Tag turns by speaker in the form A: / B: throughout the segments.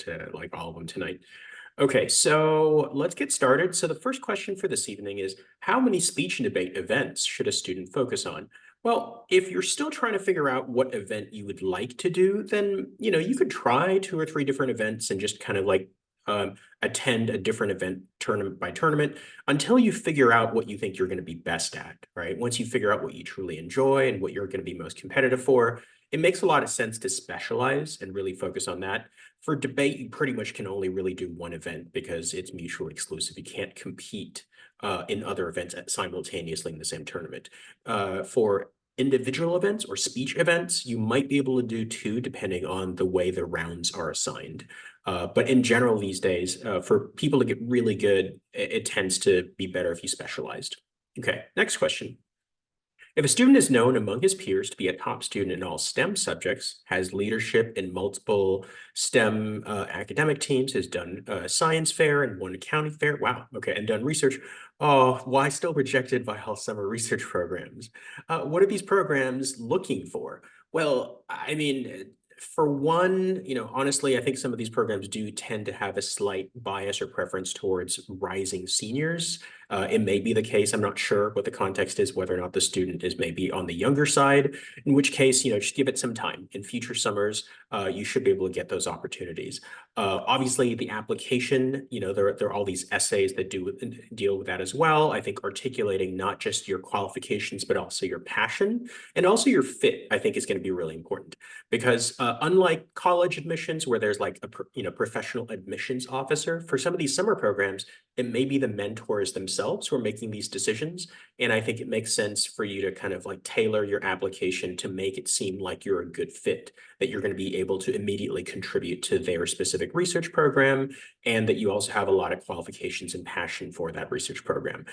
A: to like all of them tonight. Okay, so let's get started. So the first question for this evening is, how many speech and debate events should a student focus on? Well, if you're still trying to figure out what event you would like to do, then, you could try 2 or 3 different events and just kind of like attend a different event tournament by tournament until you figure out what you think you're going to be best at, right? Once you figure out what you truly enjoy and what you're going to be most competitive for, it makes a lot of sense to specialize and really focus on that. For debate, you pretty much can only really do one event because it's mutually exclusive. You can't compete in other events simultaneously in the same tournament. For individual events or speech events, you might be able to do 2 depending on the way the rounds are assigned. But in general these days, for people to get really good, it tends to be better if you specialized. Okay, next question. If a student is known among his peers to be a top student in all STEM subjects, has leadership in multiple STEM academic teams, has done a science fair and won a county fair, wow, okay, and done research, oh, why still rejected by all summer research programs? What are these programs looking for? Well, I mean, for one, honestly, I think some of these programs do tend to have a slight bias or preference towards rising seniors. It may be the case, I'm not sure what the context is, whether or not the student is maybe on the younger side, in which case, just give it some time. In future summers, you should be able to get those opportunities. Obviously, the application, there are all these essays that deal with that as well. I think articulating not just your qualifications, but also your passion and also your fit, I think is going to be really important. Because unlike college admissions, where there's like a professional admissions officer, for some of these summer programs, it may be the mentors themselves who are making these decisions. And I think it makes sense for you to kind of like tailor your application to make it seem like you're a good fit, that you're going to be able to immediately contribute to their specific research program, and that you also have a lot of qualifications and passion for that research program.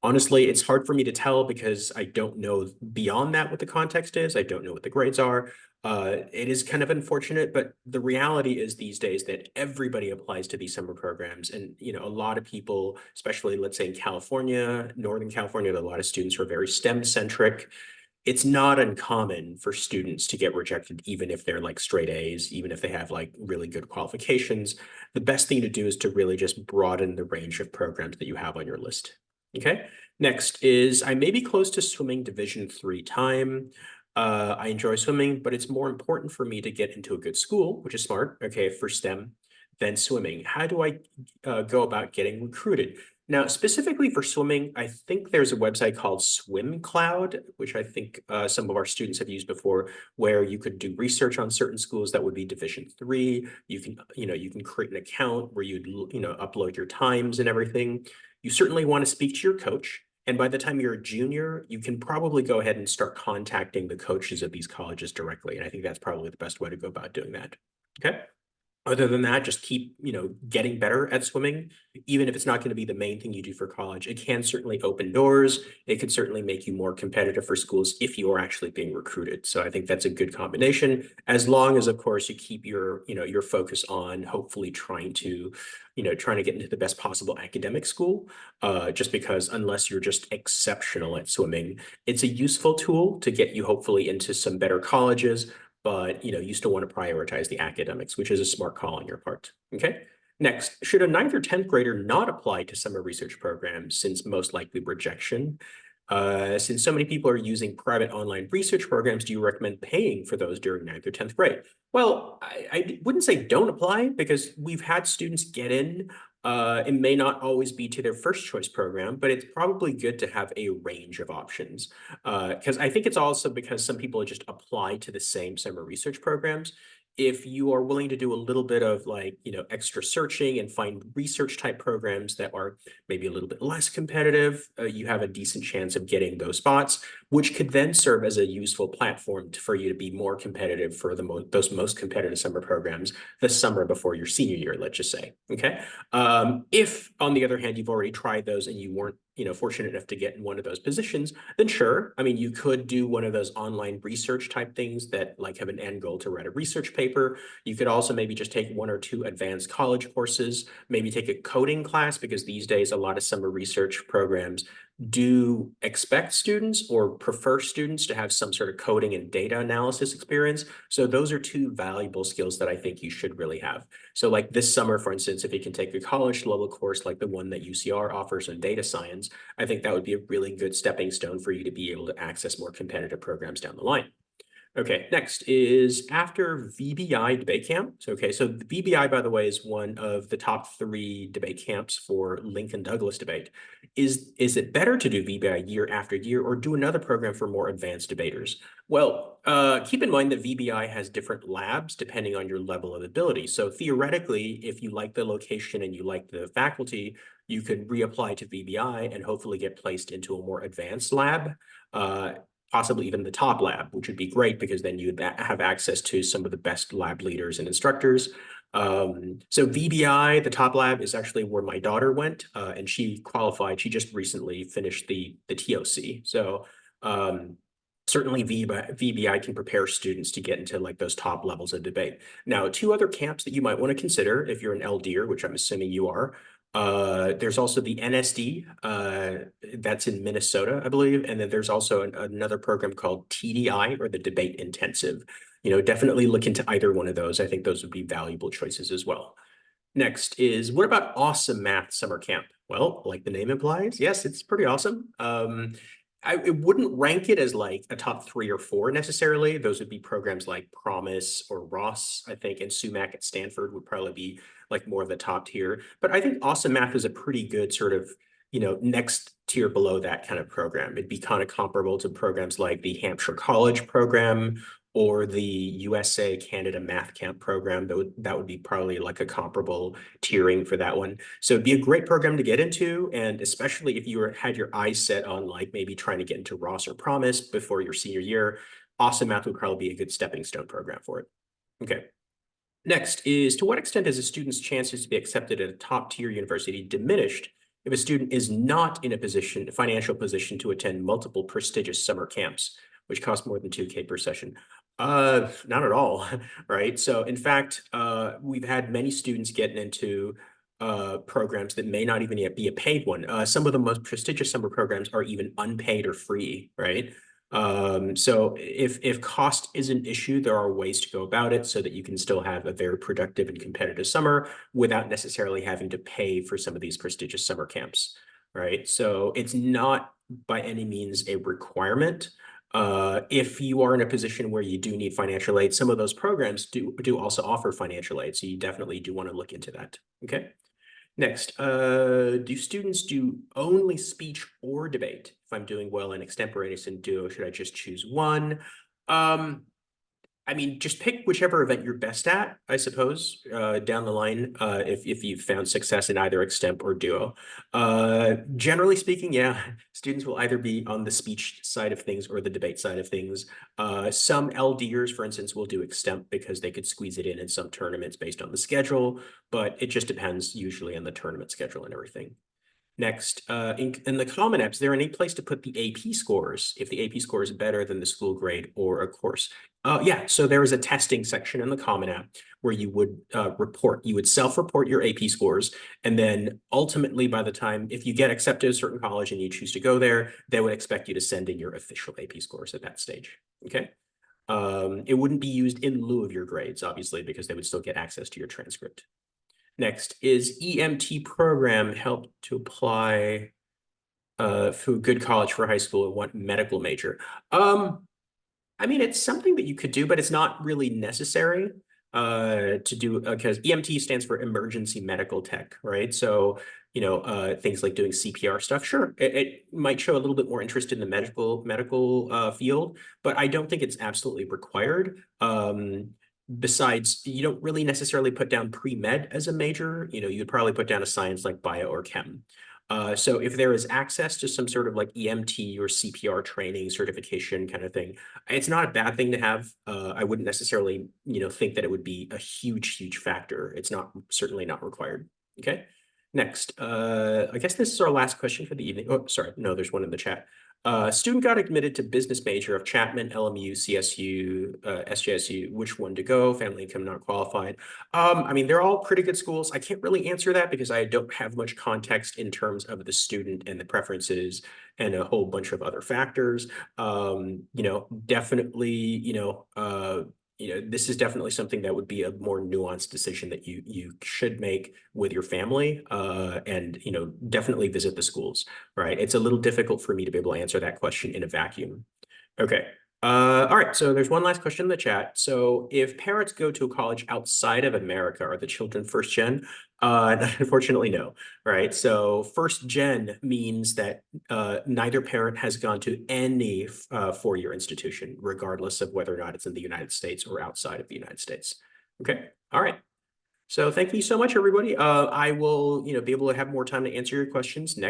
A: Honestly, it's hard for me to tell because I don't know beyond that what the context is. I don't know what the grades are. It is kind of unfortunate, but the reality is these days that everybody applies to these summer programs. And, a lot of people, especially let's say in California, Northern California, a lot of students who are very STEM centric. It's not uncommon for students to get rejected, even if they're like straight A's, even if they have like really good qualifications. The best thing to do is to really just broaden the range of programs that you have on your list. Okay, next is I may be close to swimming Division III time. I enjoy swimming, but it's more important for me to get into a good school, which is smart, okay, for STEM, than swimming. How do I go about getting recruited? Now, specifically for swimming, I think there's a website called Swim Cloud, which I think some of our students have used before, where you could do research on certain schools that would be Division III. You can create an account where you'd upload your times and everything. You certainly want to speak to your coach. And by the time you're a junior, you can probably go ahead and start contacting the coaches of these colleges directly. And I think that's probably the best way to go about doing that. Okay. Other than that, just keep, getting better at swimming. Even if it's not going to be the main thing you do for college, it can certainly open doors. It could certainly make you more competitive for schools if you are actually being recruited. So I think that's a good combination, as long as, of course, you keep your focus on hopefully trying to get into the best possible academic school. Just because unless you're just exceptional at swimming, it's a useful tool to get you hopefully into some better colleges. But you still want to prioritize the academics, which is a smart call on your part. Okay. Next, should a 9th or 10th grader not apply to summer research programs since most likely rejection? Since so many people are using private online research programs, do you recommend paying for those during 9th or 10th grade? Well, I wouldn't say don't apply, because we've had students get in. It may not always be to their first choice program, but it's probably good to have a range of options. Because I think it's also because some people just apply to the same summer research programs. If you are willing to do a little bit of like, extra searching and find research type programs that are maybe a little bit less competitive, you have a decent chance of getting those spots, which could then serve as a useful platform for you to be more competitive for those most competitive summer programs the summer before your senior year, let's just say. Okay. If, on the other hand, you've already tried those and you weren't fortunate enough to get in one of those positions, then sure. I mean, you could do one of those online research type things that like have an end goal to write a research paper. You could also maybe just take 1 or 2 advanced college courses, maybe take a coding class, because these days a lot of summer research programs do expect students or prefer students to have some sort of coding and data analysis experience. So those are two valuable skills that I think you should really have. So like this summer, for instance, if you can take a college level course like the one that UCR offers in data science, I think that would be a really good stepping stone for you to be able to access more competitive programs down the line. Okay, next is after VBI debate camp. So, okay, so the VBI, by the way, is one of the top 3 debate camps for Lincoln Douglas debate. Is it better to do VBI year after year or do another program for more advanced debaters? Well, keep in mind that VBI has different labs depending on your level of ability. So theoretically, if you like the location and you like the faculty, you could reapply to VBI and hopefully get placed into a more advanced lab. Possibly even the top lab, which would be great because then you'd have access to some of the best lab leaders and instructors. So VBI, the top lab, is actually where my daughter went, and she qualified. She just recently finished the TOC. So certainly VBI can prepare students to get into like those top levels of debate. Now, 2 other camps that you might want to consider if you're an LDer, which I'm assuming you are. There's also the NSD, that's in Minnesota, I believe. And then there's also another program called TDI, or the Debate Intensive. Definitely look into either one of those. I think those would be valuable choices as well. Next is, what about Awesome Math Summer Camp? Well, like the name implies, yes, it's pretty awesome. I wouldn't rank it as like a top 3 or 4 necessarily. Those would be programs like Promise or Ross, I think, and SUMAC at Stanford would probably be like more of the top tier. But I think Awesome Math is a pretty good sort of, next tier below that kind of program. It'd be kind of comparable to programs like the Hampshire College program or the USA Canada Math Camp program. That would be probably like a comparable tiering for that one. So it'd be a great program to get into, and especially if you had your eyes set on like maybe trying to get into Ross or Promise before your senior year, Awesome Math would probably be a good stepping stone program for it. Okay. Next is, to what extent is a student's chances to be accepted at a top tier university diminished if a student is not in a financial position to attend multiple prestigious summer camps, which cost more than 2K per session? Not at all, right? So in fact, we've had many students getting into programs that may not even yet be a paid one. Some of the most prestigious summer programs are even unpaid or free, right? So if cost is an issue, there are ways to go about it so that you can still have a very productive and competitive summer without necessarily having to pay for some of these prestigious summer camps, right? So it's not by any means a requirement. If you are in a position where you do need financial aid, some of those programs do also offer financial aid. So you definitely do want to look into that. Okay. Next, do students do only speech or debate? If I'm doing well in extemporaneous and duo, should I just choose one? I mean, just pick whichever event you're best at, I suppose, down the line, if you've found success in either extemp or duo. Generally speaking, yeah, students will either be on the speech side of things or the debate side of things. Some LDers, for instance, will do extemp because they could squeeze it in some tournaments based on the schedule, but it just depends usually on the tournament schedule and everything. Next, in the Common App, is there any place to put the AP scores if the AP score is better than the school grade or a course? Yeah, so there is a testing section in the Common App where you would self-report your AP scores, and then ultimately by the time, if you get accepted to a certain college and you choose to go there, they would expect you to send in your official AP scores at that stage, okay? It wouldn't be used in lieu of your grades, obviously, because they would still get access to your transcript. Next, is EMT program help to apply for good college for high school and what medical major? I mean, it's something that you could do, but it's not really necessary to do because EMT stands for emergency medical tech, right? So, things like doing CPR stuff, sure, it might show a little bit more interest in the medical field, but I don't think it's absolutely required. Besides, you don't really necessarily put down pre-med as a major. You'd probably put down a science like bio or chem. So if there is access to some sort of like EMT or CPR training certification kind of thing, it's not a bad thing to have. I wouldn't necessarily, think that it would be a huge factor. It's certainly not required. Okay. Next, I guess this is our last question for the evening. Oh, sorry. No, there's one in the chat. Student got admitted to business major of Chapman, LMU, CSU, SJSU, which one to go, family income not qualified. I mean, they're all pretty good schools. I can't really answer that because I don't have much context in terms of the student and the preferences and a whole bunch of other factors. Definitely, this is definitely something that would be a more nuanced decision that you should make with your family, and definitely visit the schools. Right. It's a little difficult for me to be able to answer that question in a vacuum. Okay. All right. So there's one last question in the chat. So if parents go to a college outside of America, are the children first gen? Unfortunately, no. Right. So first gen means that neither parent has gone to any four-year institution, regardless of whether or not it's in the United States or outside of the United States. Okay. All right. So thank you so much, everybody. I will, be able to have more time to answer your questions next.